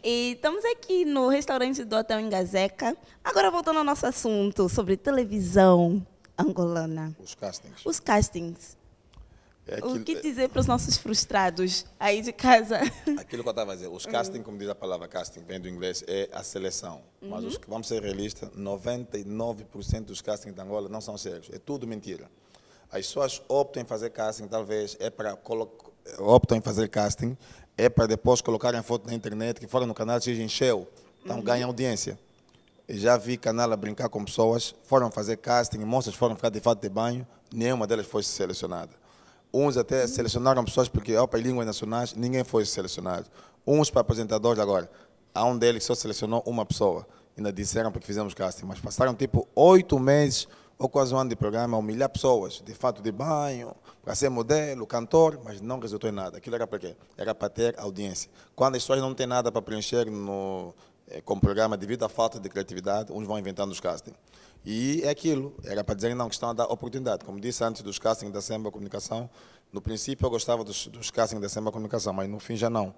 E estamos aqui no restaurante do Hotel Ingazeca. Agora, voltando ao nosso assunto sobre televisão angolana. Os castings. O que dizer para os nossos frustrados aí de casa? Aquilo que eu estava a dizer, os casting, como diz a palavra casting, vem do inglês, é a seleção. Mas os que, vamos ser realistas, 99% dos castings de Angola não são sérios, é tudo mentira. As pessoas optam em fazer casting, talvez, é para depois colocarem foto na internet, que foram no canal X encheu, então ganham audiência. Eu já vi canal a brincar com pessoas, foram fazer casting, moças foram ficar de fato de banho, nenhuma delas foi selecionada. Uns até selecionaram pessoas porque, para línguas nacionais, ninguém foi selecionado. Uns para apresentadores agora. Há um deles que só selecionou uma pessoa. Ainda disseram porque fizemos casting, mas passaram tipo 8 meses ou quase um ano de programa a humilhar pessoas, de fato de banho, para ser modelo, cantor, mas não resultou em nada. Aquilo era para quê? Era para ter audiência. Quando as pessoas não têm nada para preencher com o programa devido à falta de criatividade, uns vão inventando os castings. E é aquilo, era para dizer não, que estão a dar oportunidade. Como disse antes dos castings da Semba Comunicação, no princípio eu gostava dos castings da Semba Comunicação, mas no fim já não.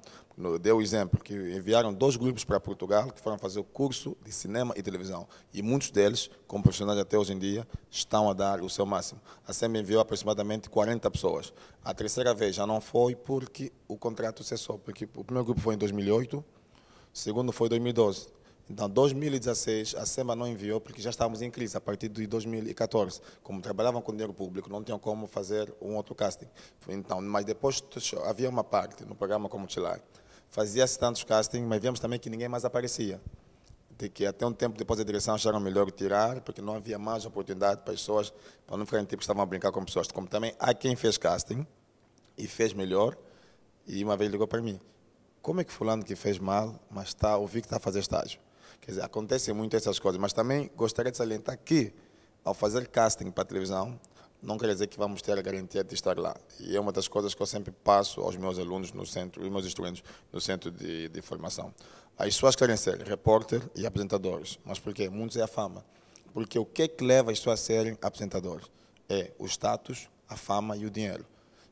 Deu o exemplo que enviaram 2 grupos para Portugal que foram fazer o curso de cinema e televisão. E muitos deles, como profissionais até hoje em dia, estão a dar o seu máximo. A Semba enviou aproximadamente 40 pessoas. A terceira vez já não foi porque o contrato cessou, porque o primeiro grupo foi em 2008, o segundo foi em 2012. Então, em 2016, a SEMA não enviou porque já estávamos em crise a partir de 2014. Como trabalhavam com dinheiro público, não tinham como fazer um outro casting. Então, mas depois havia uma parte no programa como titular. Fazia-se tantos castings, mas vimos também que ninguém mais aparecia. De que até um tempo depois a direção acharam melhor tirar, porque não havia mais oportunidade para pessoas, para não ficarem tipo que estavam a brincar com pessoas. Como também há quem fez casting e fez melhor, e uma vez ligou para mim. Como é que fulano que fez mal, mas ouvi que está a fazer estágio? Quer dizer, acontecem muito essas coisas, mas também gostaria de salientar que, ao fazer casting para a televisão, não quer dizer que vamos ter a garantia de estar lá. E é uma das coisas que eu sempre passo aos meus alunos no centro, os meus estudantes no centro de formação. As pessoas querem ser repórter e apresentadores, mas por quê? Muitos é a fama. Porque o que é que leva as pessoas a serem apresentadores? É o status, a fama e o dinheiro.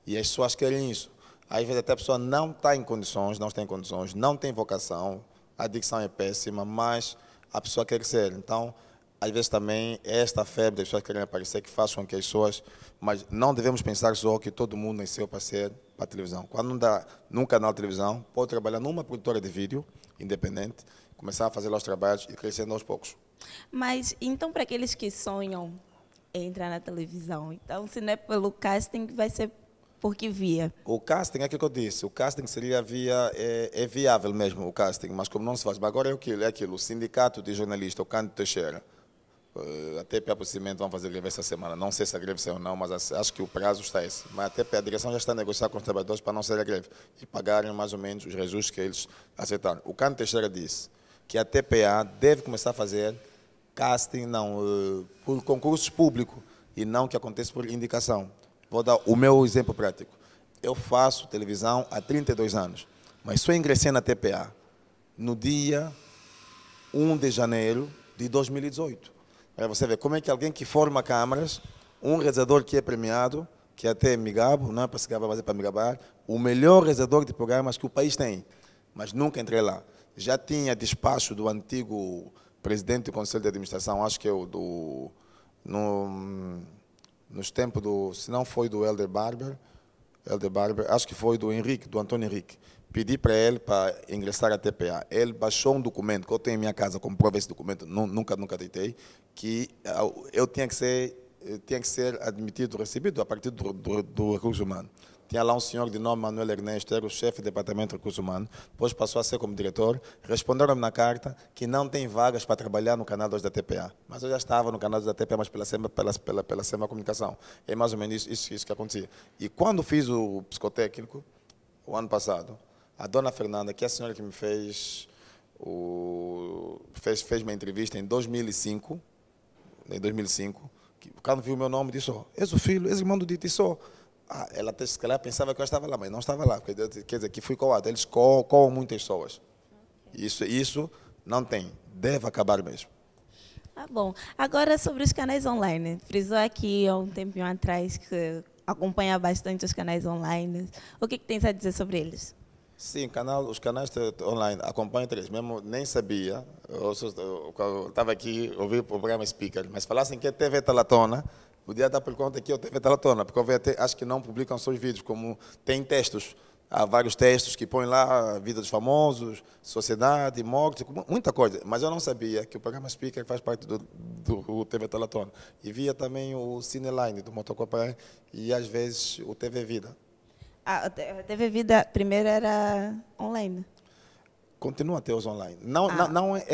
E as pessoas querem isso. Às vezes até a pessoa não está em condições, não tem vocação, a dicção é péssima, mas a pessoa quer ser. Então, às vezes também é esta febre das pessoas querem aparecer que faz com que as pessoas... Mas não devemos pensar só que todo mundo nasceu para ser para a televisão. Quando não dá num canal de televisão, pode trabalhar numa produtora de vídeo independente, começar a fazer lá os trabalhos e crescendo aos poucos. Mas, então, para aqueles que sonham em entrar na televisão, então, se não é pelo casting, vai ser... Por que via? O casting, é aquilo que eu disse, o casting seria é viável mesmo, o casting, mas como não se faz. Mas agora é aquilo, o sindicato de jornalistas, o Cândido Teixeira, até para possivelmente vão fazer greve essa semana. Não sei se a greve saiu ou não, mas acho que o prazo está esse. Mas até a direção já está a negociar com os trabalhadores para não ser a greve e pagarem mais ou menos os reajustes que eles aceitaram. O Cândido Teixeira disse que a TPA deve começar a fazer casting por concursos públicos e não que aconteça por indicação. Vou dar o meu exemplo prático. Eu faço televisão há 32 anos, mas só ingressei na TPA no dia 1 de janeiro de 2018. Para você ver como é que alguém que forma câmaras, um realizador que é premiado, que até me gabo, não é para se gabar, mas é para me gabar, o melhor realizador de programas que o país tem, mas nunca entrei lá. Já tinha despacho do antigo presidente do Conselho de Administração, acho que é nos tempos se não foi do Helder Barber, acho que foi do Antônio Henrique. Pedi para ele para ingressar à TPA. Ele baixou um documento que eu tenho em minha casa, como prova esse documento, nunca deitei, que eu tinha que ser admitido, recebido a partir do recurso humano. Tinha lá um senhor de nome Manuel Ernesto, era o chefe do departamento de recursos humanos, depois passou a ser como diretor. Responderam-me na carta que não tem vagas para trabalhar no canal 2 da TPA. Mas eu já estava no canal 2 da TPA, mas pela SEMA Comunicação. É mais ou menos isso que acontecia. E quando fiz o psicotécnico, o ano passado, a dona Fernanda, que é a senhora que me fez uma entrevista em 2005, quando viu o meu nome, disse: és o filho, és irmão do Dito, ela até se calhar pensava que eu estava lá, mas não estava lá. Quer dizer, que fui coado. Eles coam muitas pessoas. Isso não tem. Deve acabar mesmo. Ah, bom. Agora sobre os canais online. Frisou aqui há um tempinho atrás que acompanha bastante os canais online. O que tens a dizer sobre eles? Sim, os canais online acompanham três, mesmo nem sabia. Eu estava aqui, ouvi o programa Speaker, mas falassem que é TV Talatona, podia dar por conta que é o TV Talatona, porque eu até acho que não publicam só os vídeos, como tem textos. Há vários textos que põem lá a vida dos famosos, sociedade, morte, muita coisa. Mas eu não sabia que o programa Speaker faz parte do TV Talatona. E via também o Cineline do Motocopa e às vezes o TV Vida. A TV Vida primeiro era online. Continua a ter os online. Não, não é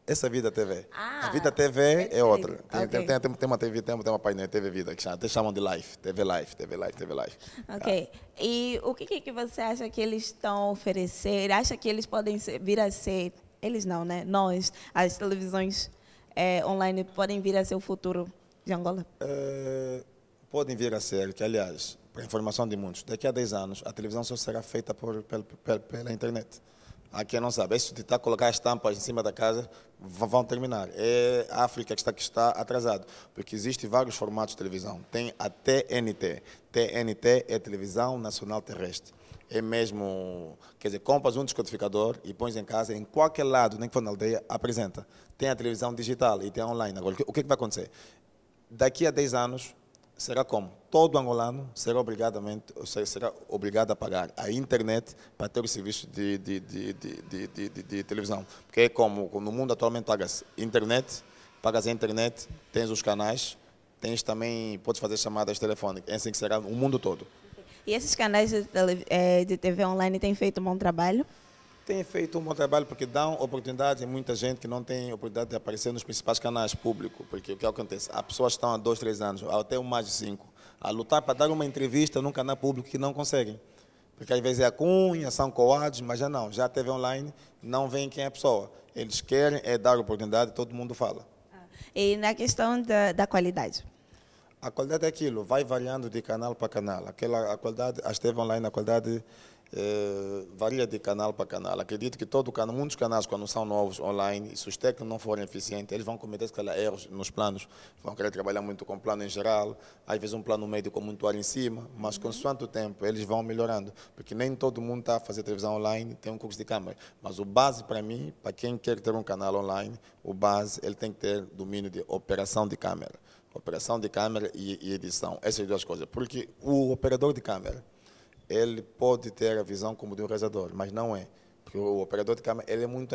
essa Vida TV. A Vida É TV é outra. diferente. Ok. Tem uma TV, tem uma página TV Vida, que até chamam de Live. TV Live, TV Live, TV Live. Ok. E o que você acha que eles estão a oferecer? Acha que eles podem vir a ser... Eles não, né? Nós, as televisões online, podem vir a ser o futuro de Angola? Podem vir a ser, que aliás, para informação de muitos, daqui a 10 anos a televisão só será feita pela internet. Há quem não sabe, isso de estar a colocar estampas em cima da casa, vão terminar. É a África que está atrasado, porque existem vários formatos de televisão. Tem a TNT. TNT é Televisão Nacional Terrestre. É mesmo, quer dizer, compras um descodificador e pões em casa, em qualquer lado, nem que for na aldeia, apresenta. Tem a televisão digital e tem a online. Agora, o que vai acontecer? Daqui a 10 anos, será como? Todo angolano será obrigado a pagar a internet para ter o serviço de televisão. Porque é como no mundo atualmente pagas a internet, tens os canais, tens também, podes fazer chamadas telefónicas, é assim que será o mundo todo. E esses canais de TV online têm feito um bom trabalho? Tem feito um bom trabalho porque dão oportunidade a muita gente que não tem oportunidade de aparecer nos principais canais públicos. Porque o que acontece? Há pessoas que estão há 2, 3 anos, até mais de 5, a lutar para dar uma entrevista num canal público que não conseguem. Porque às vezes é a cunha, são coados, mas já não. Já a TV online, não vem quem é a pessoa. Eles querem dar oportunidade, todo mundo fala. E na questão da qualidade? A qualidade é aquilo, vai variando de canal para canal. A qualidade, a TV online, a qualidade varia de canal para canal. Acredito que muitos canais, quando são novos online, se os técnicos não forem eficientes, eles vão cometer erros nos planos. Vão querer trabalhar muito com plano em geral, às vezes um plano médio com muito ar em cima, mas consoante o tempo eles vão melhorando. Porque nem todo mundo está a fazer televisão online, tem um curso de câmera. Mas o base para mim, para quem quer ter um canal online, o base ele tem que ter domínio de operação de câmera. Operação de câmera e edição, essas duas coisas. Porque o operador de câmera, ele pode ter a visão como de um realizador, mas não é. Porque o operador de câmera ele é muito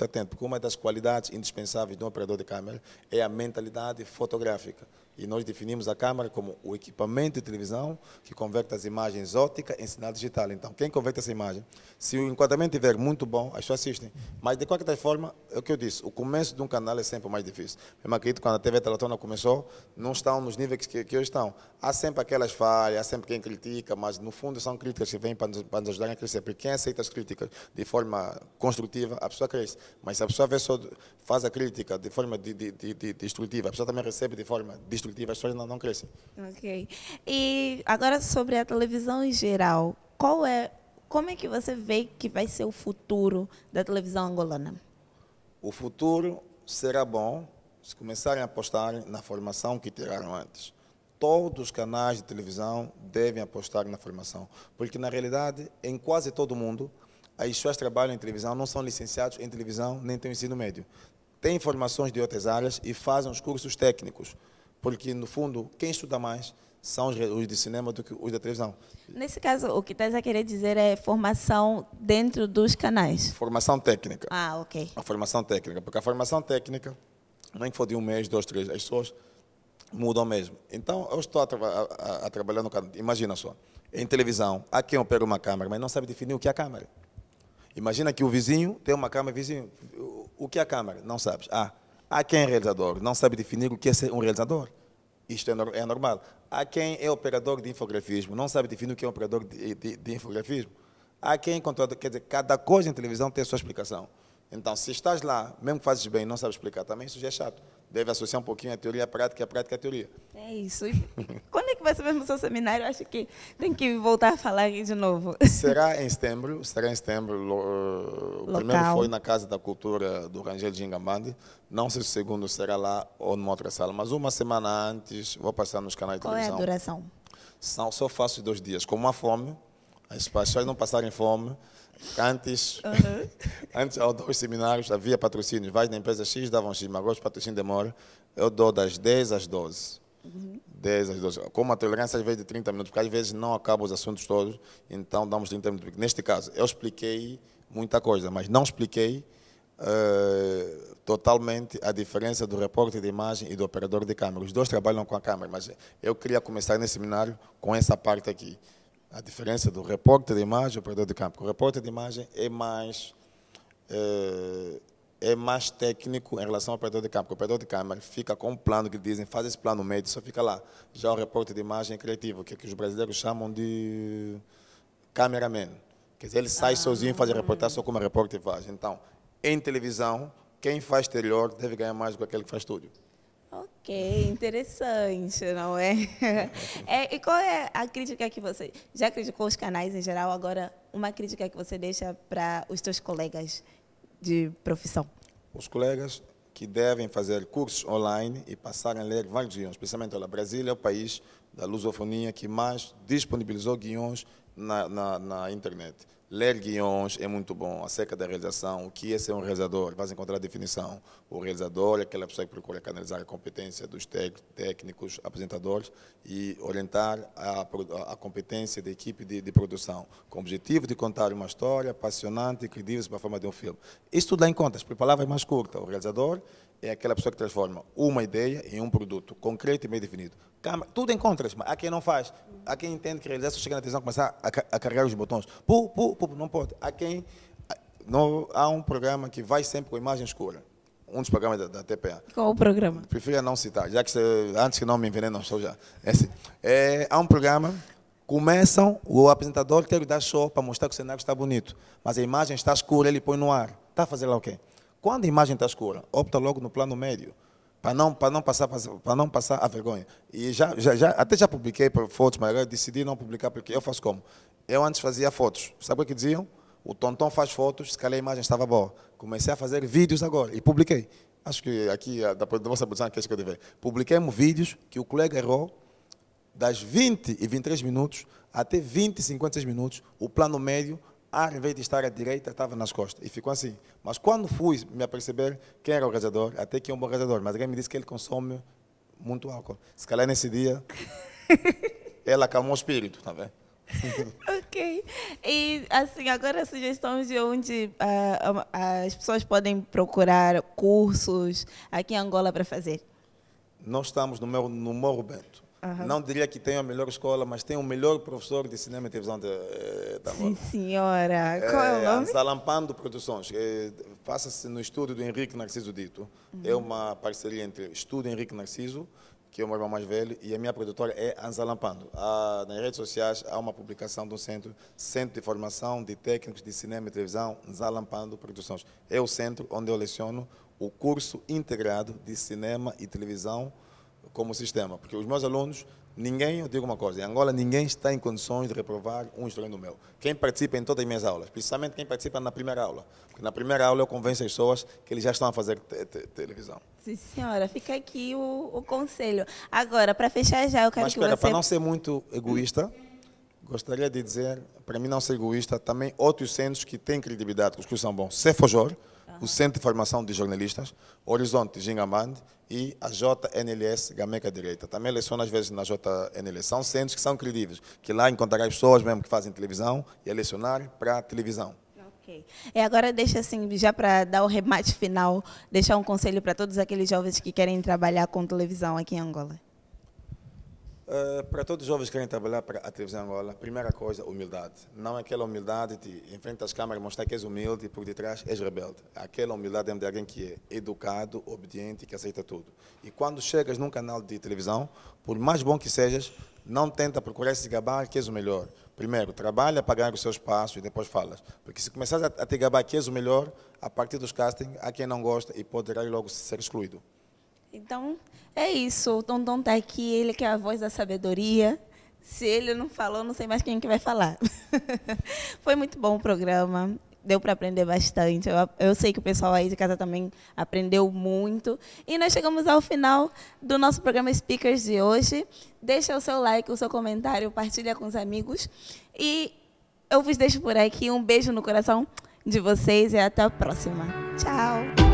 atento, porque uma das qualidades indispensáveis de um operador de câmera é a mentalidade fotográfica. E nós definimos a câmera como o equipamento de televisão que converte as imagens ópticas em sinal digital. Então, quem converte essa imagem, se o enquadramento estiver muito bom, as pessoas assistem. Mas, de qualquer forma, é o que eu disse, o começo de um canal é sempre o mais difícil. Eu acredito que quando a TV Talatona começou, não estão nos níveis que hoje estão. Há sempre aquelas falhas, há sempre quem critica, mas, no fundo, são críticas que vêm para nos ajudar a crescer. Porque quem aceita as críticas de forma construtiva, a pessoa cresce. Mas se a pessoa faz a crítica de forma destrutiva, a pessoa também recebe de forma destrutiva, as pessoas não crescem. Ok. E agora sobre a televisão em geral, como é que você vê que vai ser o futuro da televisão angolana? O futuro será bom se começarem a apostar na formação que tiraram antes. Todos os canais de televisão devem apostar na formação, porque na realidade, em quase todo o mundo, as pessoas que trabalham em televisão não são licenciados em televisão, nem têm ensino médio. Têm formações de outras áreas e fazem os cursos técnicos, porque, no fundo, quem estuda mais são os de cinema do que os da televisão. Nesse caso, o que estás a querer dizer é formação dentro dos canais? Formação técnica. Ah, ok. A formação técnica, porque a formação técnica, nem que for de 1 mês, 2, 3, as pessoas mudam mesmo. Então, eu estou a trabalhar no canal. Imagina só, em televisão, há quem opera uma câmera, mas não sabe definir o que é a câmera. Imagina que o vizinho tem uma câmera, vizinho, o que é a câmera? Não sabes. Há quem é realizador, não sabe definir o que é ser um realizador. Isto é normal. Há quem é operador de infografismo, não sabe definir o que é um operador de infografismo. Há quem é controlador, quer dizer, cada coisa em televisão tem a sua explicação. Então, se estás lá, mesmo que fazes bem e não sabes explicar, também isso já é chato. Deve associar um pouquinho a teoria à prática e a prática à teoria. É isso. E quando é que vai ser mesmo o seu seminário? Acho que tem que voltar a falar aqui de novo. Será em setembro. O primeiro foi na Casa da Cultura do Rangel de Ingambande. Não sei se o segundo será lá ou numa outra sala, mas uma semana antes vou passar nos canais de televisão. Qual é a duração? Só faço 2 dias. Com uma fome, as pessoas não passarem fome. Antes, antes ao dar os seminários, havia patrocínios. Vais na empresa X, davam X, mas agora o patrocínio demora. Eu dou das 10 às 12. 10 às 12. Com uma tolerância, às vezes, de 30 minutos, porque às vezes não acabo os assuntos todos, então damos 30 minutos. Neste caso, eu expliquei muita coisa, mas não expliquei totalmente a diferença do repórter de imagem e do operador de câmera. Os dois trabalham com a câmera, mas eu queria começar nesse seminário com essa parte aqui. A diferença do repórter de imagem e do operador de câmera. O repórter de imagem é mais técnico em relação ao operador de câmera. O operador de câmera fica com um plano que dizem, faz esse plano médio, só fica lá. Já o repórter de imagem é criativo, que os brasileiros chamam de cameraman. Quer dizer, ele sai sozinho e faz a reportagem só como a repórter faz. Então, em televisão, quem faz exterior deve ganhar mais do que aquele que faz estúdio. Ok, interessante, não é? E qual é a crítica que você... Já criticou os canais em geral, agora uma crítica que você deixa para os seus colegas de profissão? Os colegas que devem fazer cursos online e passarem a ler vários guiões, especialmente o Brasil é o país da lusofonia que mais disponibilizou guiões na internet. Ler guiões é muito bom, acerca da realização, o que é ser um realizador, vais encontrar a definição. O realizador é aquela pessoa que procura canalizar a competência dos técnicos, apresentadores e orientar a competência da equipe de produção, com o objetivo de contar uma história apaixonante e credível para a forma de um filme. Isso tudo lá encontras, por palavras mais curtas. O realizador é aquela pessoa que transforma uma ideia em um produto concreto e bem definido. Tudo encontras, mas há quem não faz. Há quem entende que realizar, se chega na televisão começar a carregar os botões. Não pode. Há um programa que vai sempre com imagem escura. Um dos programas da TPA. Qual o programa? Prefiro não citar, já que antes que não me envenenem, não estou já. Há um programa, começam, o apresentador quer dar show para mostrar que o cenário está bonito, mas a imagem está escura, ele põe no ar. Está a fazer lá o quê? Quando a imagem está escura, opta logo no plano médio. Para não passar a vergonha. E até já publiquei fotos, mas agora decidi não publicar porque eu faço como? Eu antes fazia fotos. Sabe o que diziam? O Tonton faz fotos, se calhar a imagem estava boa. Comecei a fazer vídeos agora e publiquei. Acho que aqui, da vossa produção, que é isso que eu devo ver. Publiquemos vídeos que o colega errou das 20 e 23 minutos até 20 e 56 minutos, o plano médio, em vez de estar à direita, estava nas costas. E ficou assim. Mas quando fui me aperceber quem era o realizador, até que é um bom realizador, mas alguém me disse que ele consome muito álcool. Se calhar nesse dia, ele acalmou o espírito, tá vendo? Ok. E assim, agora a sugestão de onde as pessoas podem procurar cursos aqui em Angola para fazer. Nós estamos no Morro Bento. Não diria que tem a melhor escola, mas tem o melhor professor de cinema e televisão da Angola. Sim, senhora. Qual é o nome? Zalampando Produções. Faça-se no estúdio do Henrique Narciso Dito. É uma parceria entre Estúdio Henrique Narciso, que é o meu irmão mais velho, e a minha produtora é Anzalampando. Nas redes sociais há uma publicação do Centro de Formação de Técnicos de Cinema e Televisão, Anzalampando Produções. É o centro onde eu leciono o curso integrado de cinema e televisão como sistema, porque os meus alunos, eu digo uma coisa, em Angola ninguém está em condições de reprovar um estudante meu. Quem participa em todas as minhas aulas, principalmente quem participa na primeira aula, porque na primeira aula eu convenço as pessoas que eles já estão a fazer televisão. Sim, senhora, fica aqui o conselho. Agora, para fechar já, eu quero que você... Para não ser muito egoísta, gostaria de dizer, para mim não ser egoísta, também outros centros que têm credibilidade, que os cursos são bons. Cefojor, o Centro de Formação de Jornalistas, Horizonte Gingamande e a JNLS Gameca Direita. Também leciono às vezes na JNLS. São centros que são credíveis, que lá encontrará pessoas mesmo que fazem televisão e a lecionar para a televisão. Ok. E agora deixa assim, já para dar o remate final, deixar um conselho para todos aqueles jovens que querem trabalhar com televisão aqui em Angola. Para todos os jovens que querem trabalhar para a televisão em Angola, primeira coisa, humildade. Não é aquela humildade de, em frente às câmaras, mostrar que és humilde e por detrás és rebelde. Aquela humildade é de alguém que é educado, obediente e que aceita tudo. E quando chegas num canal de televisão, por mais bom que sejas, não tenta procurar se gabar que és o melhor. Primeiro, trabalha para ganhar o seu espaço e depois falas. Porque se começares a te gabar que és o melhor, a partir dos castings, há quem não gosta e poderá logo ser excluído. Então, é isso. O Tonton está aqui, ele que é a voz da sabedoria. Se ele não falou, não sei mais quem que vai falar. Foi muito bom o programa. Deu para aprender bastante. Eu sei que o pessoal aí de casa também aprendeu muito. E nós chegamos ao final do nosso programa Speakers de hoje. Deixa o seu like, o seu comentário, partilha com os amigos. E eu vos deixo por aqui. Um beijo no coração de vocês e até a próxima. Tchau!